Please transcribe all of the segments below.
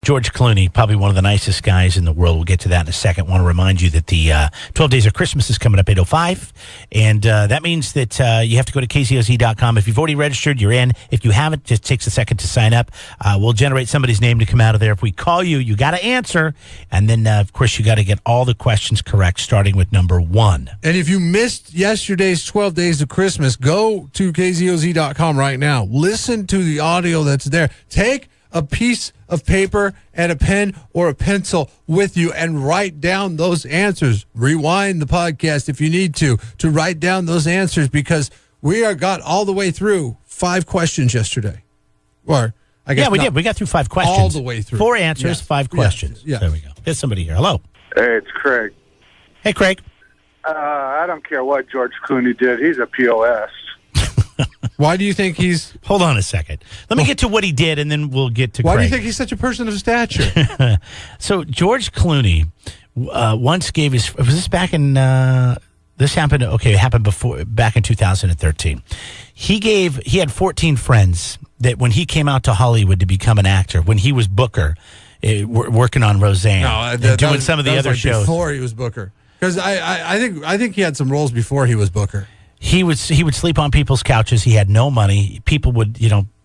George Clooney, probably one of the nicest guys in the world. We'll get to that in a second. I want to remind you that the 12 Days of Christmas is coming up 8:05, and that means that you have to go to kzoz.com. If you've already registered, you're in. If you haven't, just takes a second to sign up. We'll generate somebody's name to come out of there. If we call you, you got to answer, and then, of course, you got to get all the questions correct, starting with number 1. And if you missed yesterday's 12 Days of Christmas, go to kzoz.com right now. Listen to the audio that's there. Take a piece of paper and a pen or a pencil with you and write down those answers. Rewind the podcast if you need to write down those answers, because we got all the way through 5 questions yesterday. Or I guess we did. We got through 5 questions. All the way through. 4 answers, 5 questions. Yeah. There we go. There's somebody here. Hello. Hey, it's Craig. Hey, Craig. I don't care what George Clooney did. He's a POS. Why do you think he's... Hold on a second. Let me get to what he did, and then we'll get to Why Craig. do you think he's such a person of stature? So George Clooney once gave his... Was this back in... This happened... Okay, it happened back in 2013. He had 14 friends that when he came out to Hollywood to become an actor, when he was Booker, working on Roseanne, doing some of the other shows. Before he was Booker. Because I think he had some roles before he was Booker. He would sleep on people's couches. He had no money. People would,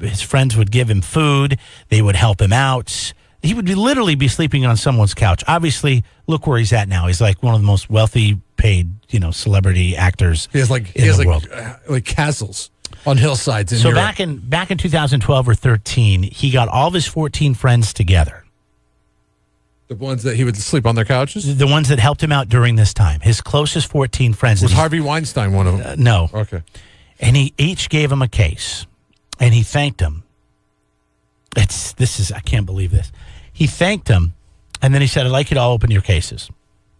his friends would give him food. They would help him out. He would literally be sleeping on someone's couch. Obviously, look where he's at now. He's like one of the most wealthy paid, celebrity actors. He has world. Like castles on hillsides in So Europe. back in 2012 or 13, he got all of his 14 friends together. The ones that he would sleep on their couches? The ones that helped him out during this time. His closest 14 friends. Was Harvey Weinstein one of them? No. Okay. And he each gave him a case, and he thanked him. I can't believe this. He thanked him, and then he said, I'd like you to all open your cases.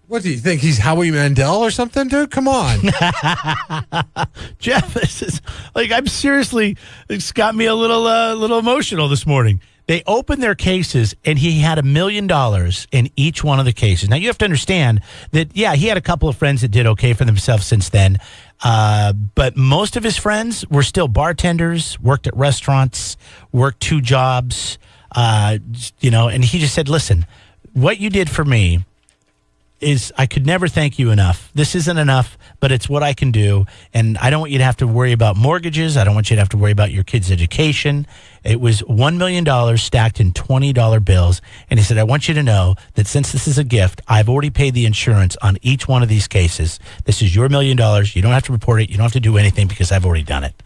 What do you think? He's Howie Mandel or something, dude? Come on. Jeff, this is I'm seriously, it's got me a little emotional this morning. They opened their cases, and he had $1 million in each one of the cases. Now, you have to understand that, he had a couple of friends that did okay for themselves since then, but most of his friends were still bartenders, worked at restaurants, worked 2 jobs, and he just said, listen, what you did for me is I could never thank you enough. This isn't enough, but it's what I can do. And I don't want you to have to worry about mortgages. I don't want you to have to worry about your kids' education. It was $1 million stacked in $20 bills. And he said, I want you to know that since this is a gift, I've already paid the insurance on each one of these cases. This is your $1 million. You don't have to report it. You don't have to do anything because I've already done it.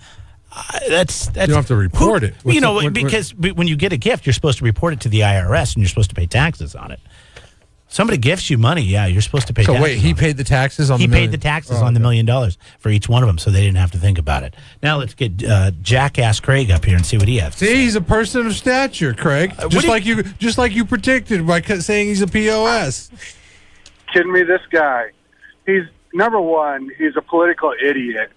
That's you don't have to report it. Because when you get a gift, you're supposed to report it to the IRS and you're supposed to pay taxes on it. Somebody gifts you money, you're supposed to pay taxes. So wait, he paid the taxes on the $1 million? He paid the taxes on the $1 million for each one of them, so they didn't have to think about it. Now let's get Jackass Craig up here and see what he has to say. He's a person of stature, Craig. Just like you predicted by saying he's a POS. Kidding me, this guy. He's, number one, he's a political idiot.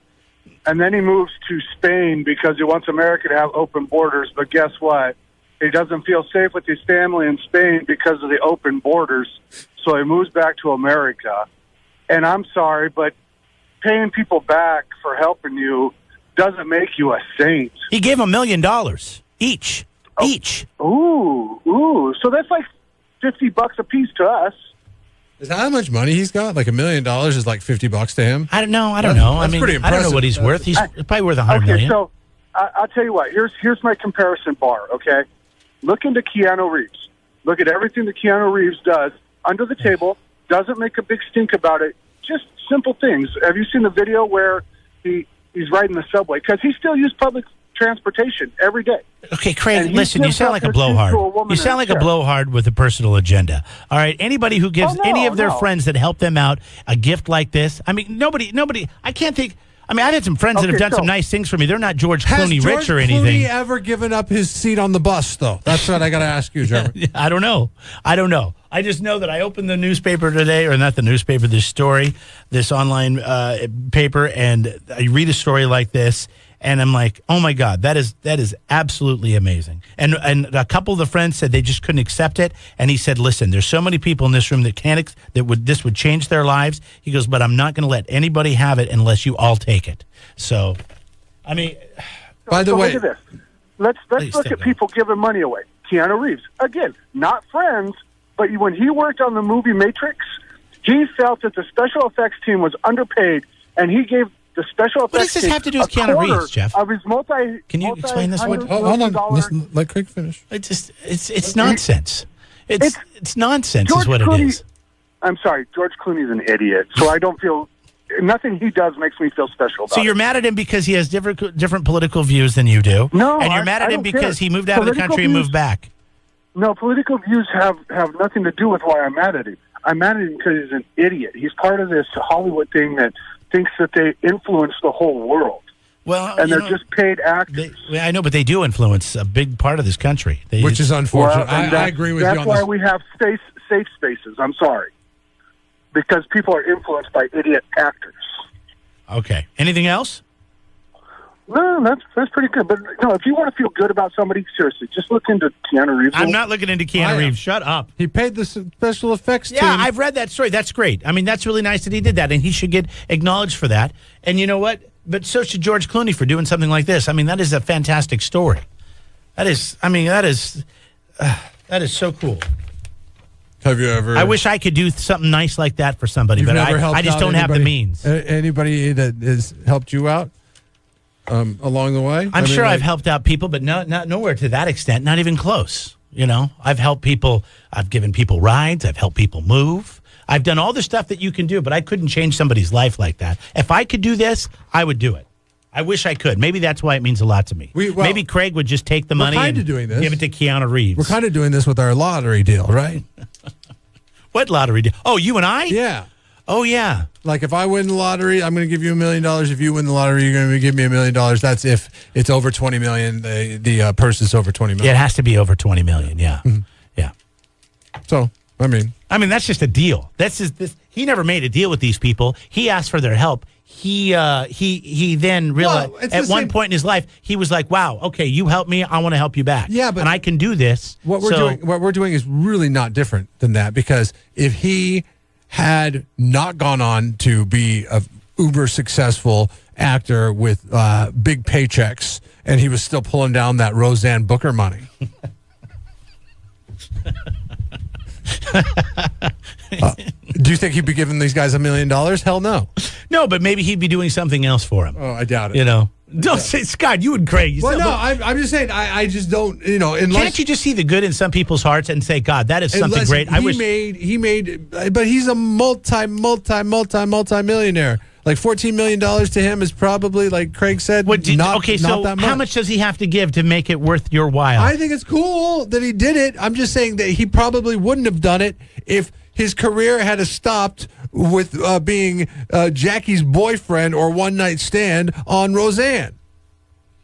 And then he moves to Spain because he wants America to have open borders. But guess what? He doesn't feel safe with his family in Spain because of the open borders, so he moves back to America. And I'm sorry, but paying people back for helping you doesn't make you a saint. He gave $1 million each. Each. Ooh. So that's like $50 a piece to us. Is that how much money he's got? Like $1 million is like $50 to him? I don't know. That's pretty impressive. I don't know what he's worth. He's probably worth $100 million. So I'll tell you what. Here's my comparison bar, okay? Look into Keanu Reeves. Look at everything that Keanu Reeves does under the table, doesn't make a big stink about it, just simple things. Have you seen the video where he's riding the subway? Because he still uses public transportation every day. Okay, Craig, listen, you sound like a blowhard. You sound like a blowhard with a personal agenda. All right, anybody who gives any of their friends that help them out a gift like this, I mean, nobody, I can't think... I mean, I've had some friends that have done some nice things for me. They're not George Clooney rich or anything. Has George Clooney ever given up his seat on the bus, though? That's what I got to ask you, Jeremy. I don't know. I just know that I opened the newspaper today, or not the newspaper, this story, this online paper, and I read a story like this, and I'm like, oh my God, that is absolutely amazing. And a couple of the friends said they just couldn't accept it, and he said, listen, there's so many people in this room that this would change their lives. He goes, but I'm not going to let anybody have it unless you all take it. So, I mean, by the way, look at this. Let's look at people giving money away. Keanu Reeves. Again, not friends, but when he worked on the movie Matrix, he felt that the special effects team was underpaid, and he gave the special effects. What does this team have to do with Keanu Reeves, Jeff? Of his Can you explain this one? Hold on. Let Craig finish. It's nonsense. It's nonsense is what Clooney, it is. I'm sorry, George Clooney's an idiot, so I don't feel nothing he does makes me feel special about So you're mad at him because he has different political views than you do? No, and you're mad at him because he moved out of the country and moved back. No, political views have nothing to do with why I'm mad at him. I'm mad at him because he's an idiot. He's part of this Hollywood thing that thinks that they influence the whole world. Well, and they're just paid actors. I know, but they do influence a big part of this country. Which is unfortunate. Well, I agree with you on this. That's why we have safe spaces. I'm sorry. Because people are influenced by idiot actors. Okay. Anything else? No, that's pretty good. But no, if you want to feel good about somebody, seriously, just look into Keanu Reeves. I'm not looking into Keanu Reeves. Shut up. He paid the special effects team. Yeah, I've read that story. That's great. I mean, that's really nice that he did that, and he should get acknowledged for that. And you know what? But so should George Clooney for doing something like this. I mean, that is a fantastic story. That is so cool. Have you ever? I wish I could do something nice like that for somebody, but I just don't have the means. Anybody that has helped you out along the way? I'm sure I've helped out people, but not nowhere to that extent. Not even close. You know, I've helped people. I've given people rides. I've helped people move. I've done all the stuff that you can do, but I couldn't change somebody's life like that. If I could do this, I would do it. I wish I could. Maybe that's why it means a lot to me. Maybe Craig would just take the money and give it to Keanu Reeves. We're kind of doing this with our lottery deal, right? What lottery deal? Oh, you and I? Yeah. Oh, yeah. Like if I win the lottery, I'm going to give you $1 million. If you win the lottery, you're going to give me $1 million. That's if it's over $20 million. The purse is over $20 million. Yeah, it has to be over $20 million. Yeah. Mm-hmm. Yeah. So, I mean, that's just a deal. He never made a deal with these people. He asked for their help. He then realized at one point in his life, he was like, wow, okay, you helped me. I want to help you back. Yeah, but and I can do this. What we're doing is really not different than that, because if he had not gone on to be a uber successful actor with big paychecks and he was still pulling down that Roseanne Booker money. Do you think he'd be giving these guys $1 million? Hell no. No, but maybe he'd be doing something else for him. Oh, I doubt it. You know, don't say Scott. You and Craig. I'm just saying. I just don't. You know, unless can't you just see the good in some people's hearts and say, God, that is something great. He made, but he's a multi-millionaire. Like $14 million to him is probably, like Craig said, not that much. How much does he have to give to make it worth your while? I think it's cool that he did it. I'm just saying that he probably wouldn't have done it if his career had stopped with being Jackie's boyfriend or one-night stand on Roseanne.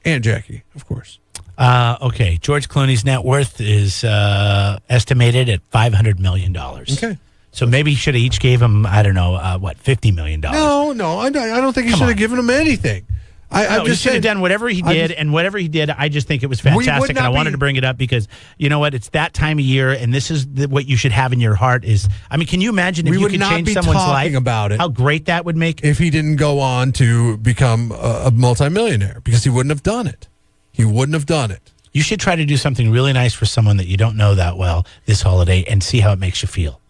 And Jackie, of course. Okay, George Clooney's net worth is estimated at $500 million. Okay. So maybe he should have each gave him, I don't know, $50 million. No, I don't think he should have given him anything. He should have done whatever he did, and whatever he did, I just think it was fantastic, and I wanted to bring it up because, you know what, it's that time of year, and this is what you should have in your heart is, I mean, can you imagine if you could change someone's life? About it. How great that would make? If he didn't go on to become a multimillionaire, because he wouldn't have done it. He wouldn't have done it. You should try to do something really nice for someone that you don't know that well this holiday and see how it makes you feel.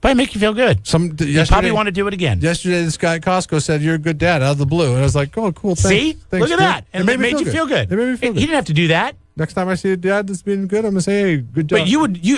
Probably make you feel good. You probably want to do it again. Yesterday, this guy at Costco said, "You're a good dad," out of the blue. And I was like, "Oh, cool, thanks." See? Look at that. And it made you feel good. It made me feel good. He didn't have to do that. Next time I see a dad that's being good, I'm going to say, "Hey, good job." But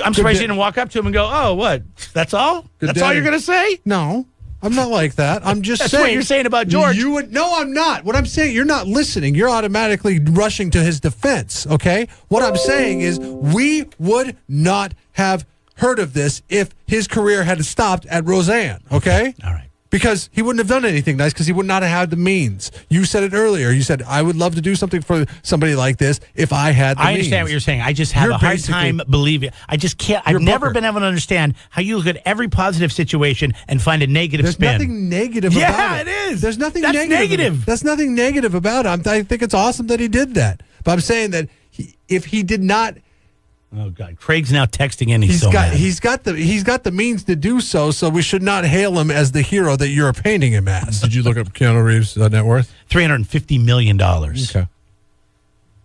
I'm surprised you didn't walk up to him and go, "Oh, what? That's all? That's all you're going to say?" No, I'm not like that. I'm just saying. That's what you're saying about George. No, I'm not. What I'm saying, you're not listening. You're automatically rushing to his defense, okay? What I'm saying is we would not have heard of this if his career had stopped at Roseanne, okay? All right. Because he wouldn't have done anything nice because he would not have had the means. You said it earlier. You said, I would love to do something for somebody like this if I had the means. I understand what you're saying. I just have a hard time believing. I just can't. I've never been able to understand how you look at every positive situation and find a negative spin. There's nothing negative about it. Yeah, it is. There's nothing negative. negative. That's nothing negative about it. I think it's awesome that he did that. But I'm saying that if he did not... Oh God! Craig's now texting in. He's got the means to do so. So we should not hail him as the hero that you're painting him as. Did you look up Keanu Reeves' net worth? $350 million. Okay,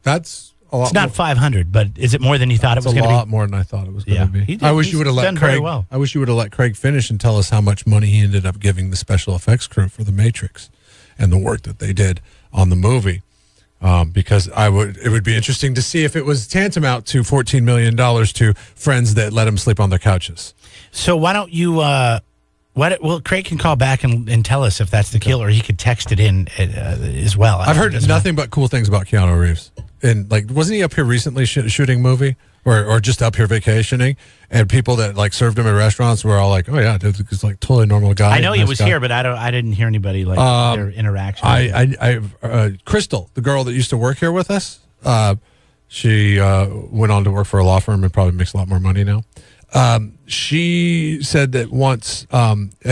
that's It's not 500, but is it more than you thought it was going to be? It's a lot more than I thought it was going to be. I wish you would have let Craig. I wish you would have let Craig finish and tell us how much money he ended up giving the special effects crew for The Matrix and the work that they did on the movie. Because it would be interesting to see if it was tantamount to $14 million to friends that let him sleep on their couches. So why don't you? Well, Craig can call back and tell us if that's the kill, or he could text it in as well. I've heard nothing but cool things about Keanu Reeves. And like, wasn't he up here recently shooting a movie, or just up here vacationing? And people that like served him at restaurants were all like, "Oh yeah, dude, he's like totally normal guy." I know he was here, but I didn't hear anybody like their interaction. Crystal, the girl that used to work here with us, she went on to work for a law firm and probably makes a lot more money now. She said that once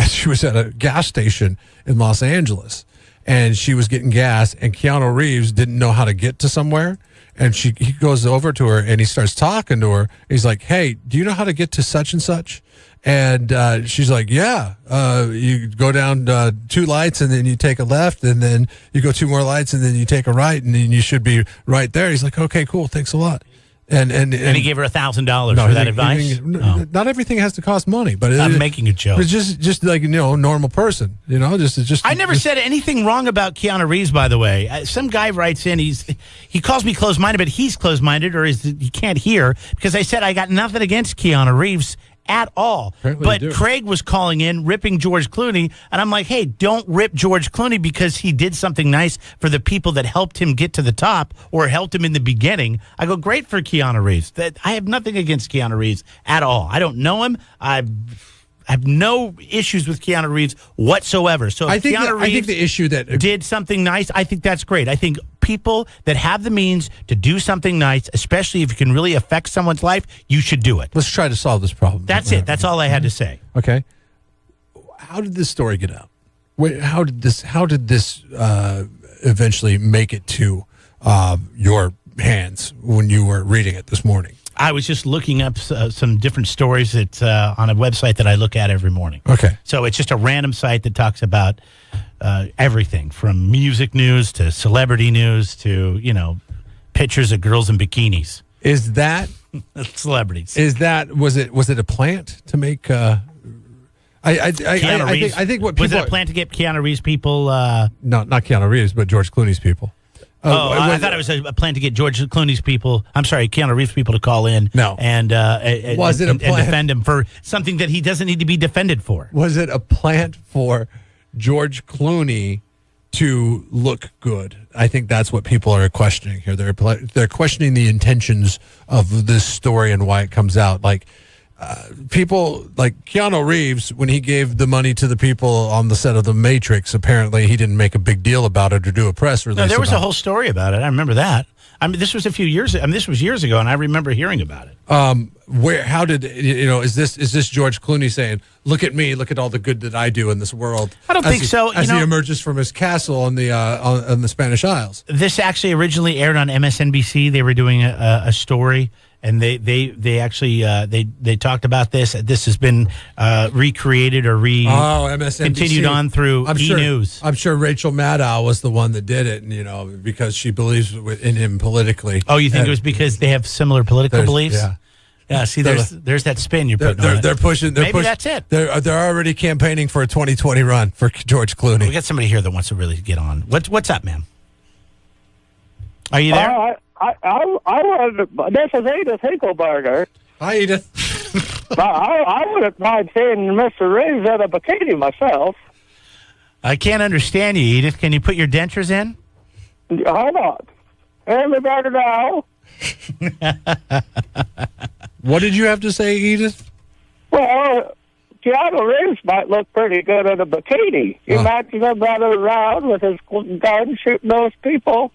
she was at a gas station in Los Angeles and she was getting gas and Keanu Reeves didn't know how to get to somewhere. And he goes over to her and he starts talking to her. He's like, "Hey, do you know how to get to such and such?" And she's like, "Yeah, you go down 2 lights and then you take a left and then you go 2 more lights and then you take a right and then you should be right there." He's like, "Okay, cool. Thanks a lot." And he gave her $1,000 for that advice. Not everything has to cost money, but I'm making a joke. It's just like normal person, just. I never said anything wrong about Keanu Reeves, by the way. Some guy writes in, he calls me closed-minded, but he's closed-minded, or he can't hear because I said I got nothing against Keanu Reeves at all. Apparently but Craig was calling in, ripping George Clooney, and I'm like, hey, don't rip George Clooney because he did something nice for the people that helped him get to the top or helped him in the beginning. I go, great for Keanu Reeves. I have nothing against Keanu Reeves at all. I don't know him. I have no issues with Keanu Reeves whatsoever. So if Keanu Reeves the issue that did something nice, I think that's great. I think people that have the means to do something nice, especially if you can really affect someone's life, you should do it. Let's try to solve this problem. That's it. That's all I had to say. Okay. How did this story get out? How did this eventually make it to your hands when you were reading it this morning? I was just looking up some different stories that on a website that I look at every morning. Okay. So it's just a random site that talks about everything from music news to celebrity news to, pictures of girls in bikinis. Is that celebrities? Was it a plant to make I think what people was it a plan to get Keanu Reeves people no, not Keanu Reeves, but George Clooney's people. I thought it was a plan to get George Clooney's people. I'm sorry, Keanu Reeves people to call in. No, and defend him for something that he doesn't need to be defended for. Was it a plant for George Clooney to look good? I think that's what people are questioning here. They're questioning the intentions of this story and why it comes out. Like people like Keanu Reeves, when he gave the money to the people on the set of The Matrix, apparently he didn't make a big deal about it or do a press release. No, there was a whole story about it. I remember that. I mean, this was a few years. I mean, this was years ago, and I remember hearing about it. How did is this George Clooney saying, "Look at me, look at all the good that I do in this world"? I don't think so. As he emerges from his castle on the Spanish Isles. This actually originally aired on MSNBC. They were doing a story. And they actually they talked about this. This has been recreated or MSNBC. Continued on through E-News. I'm sure Rachel Maddow was the one that did it, and because she believes in him politically. Oh, you think it was because they have similar political beliefs? Yeah. Yeah. See, there's that spin you're putting on it. They're pushing. Maybe that's it. They're already campaigning for a 2020 run for George Clooney. We got somebody here that wants to really get on. What's up, man? Are you there? I would. This is Edith Hinkleberger. Hi, Edith. I wouldn't mind seeing Mr. Reeves in a bikini myself. I can't understand you, Edith. Can you put your dentures in? Hold on. Hear me better now? What did you have to say, Edith? Well, Keanu Reeves might look pretty good in a bikini. You imagine him running around with his gun shooting those people.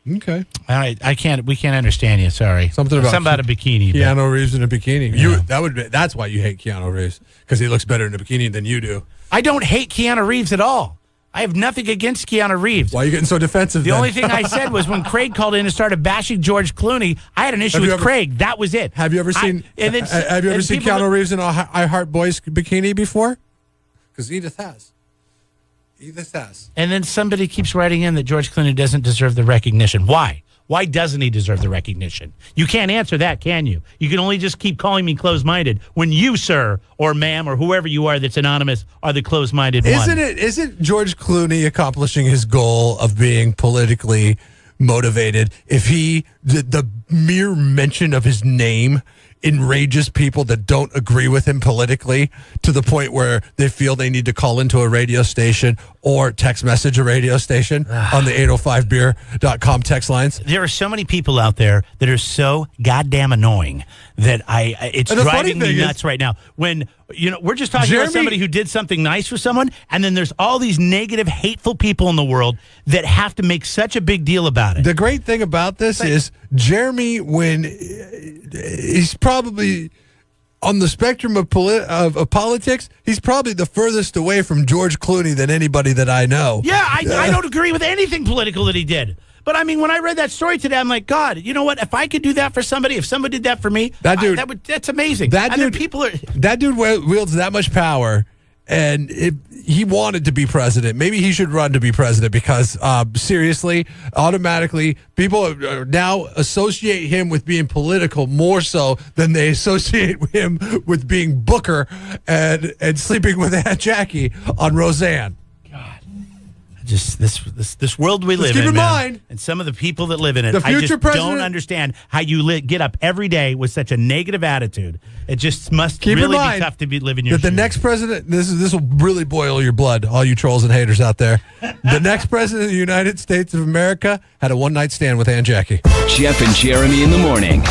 Okay. All right. We can't understand you. Sorry. Something about a bikini. Keanu Reeves in a bikini. Yeah. That's why you hate Keanu Reeves, because he looks better in a bikini than you do. I don't hate Keanu Reeves at all. I have nothing against Keanu Reeves. Why are you getting so defensive? The only thing I said was when Craig called in and started bashing George Clooney, I had an issue with Craig. That was it. Have you ever seen? Have you ever seen Keanu Reeves in a I Heart Boys bikini before? Because Edith has. And then somebody keeps writing in that George Clooney doesn't deserve the recognition. Why? Why doesn't he deserve the recognition? You can't answer that, can you? You can only just keep calling me closed-minded when you, sir, or ma'am, or whoever you are that's anonymous, are the closed-minded one. Isn't George Clooney accomplishing his goal of being politically motivated if the mere mention of his name enrages people that don't agree with him politically to the point where they feel they need to call into a radio station or text message a radio station on the 805beer.com text lines? There are so many people out there that are so goddamn annoying that it's driving me nuts right now. When we're just talking about somebody who did something nice for someone, and then there's all these negative, hateful people in the world that have to make such a big deal about it. The great thing about this is Jeremy, when he's probably on the spectrum of politics, he's probably the furthest away from George Clooney than anybody that I know. Yeah, I don't agree with anything political that he did. But I mean, when I read that story today, I'm like, God, you know what? If I could do that for somebody, if somebody did that for me, that's amazing. That dude wields that much power, and he wanted to be president. Maybe he should run to be president because, seriously, automatically, people now associate him with being political more so than they associate him with being Booker and sleeping with Aunt Jackie on Roseanne. Just this world we live in, man. Mind, and some of the people that live in it, the future I just president, don't understand how you get up every day with such a negative attitude. It just must really be tough to be living your shoes. The next president, this will really boil your blood, all you trolls and haters out there. The next president of the United States of America had a one-night stand with Aunt Jackie. Jeff and Jeremy in the morning.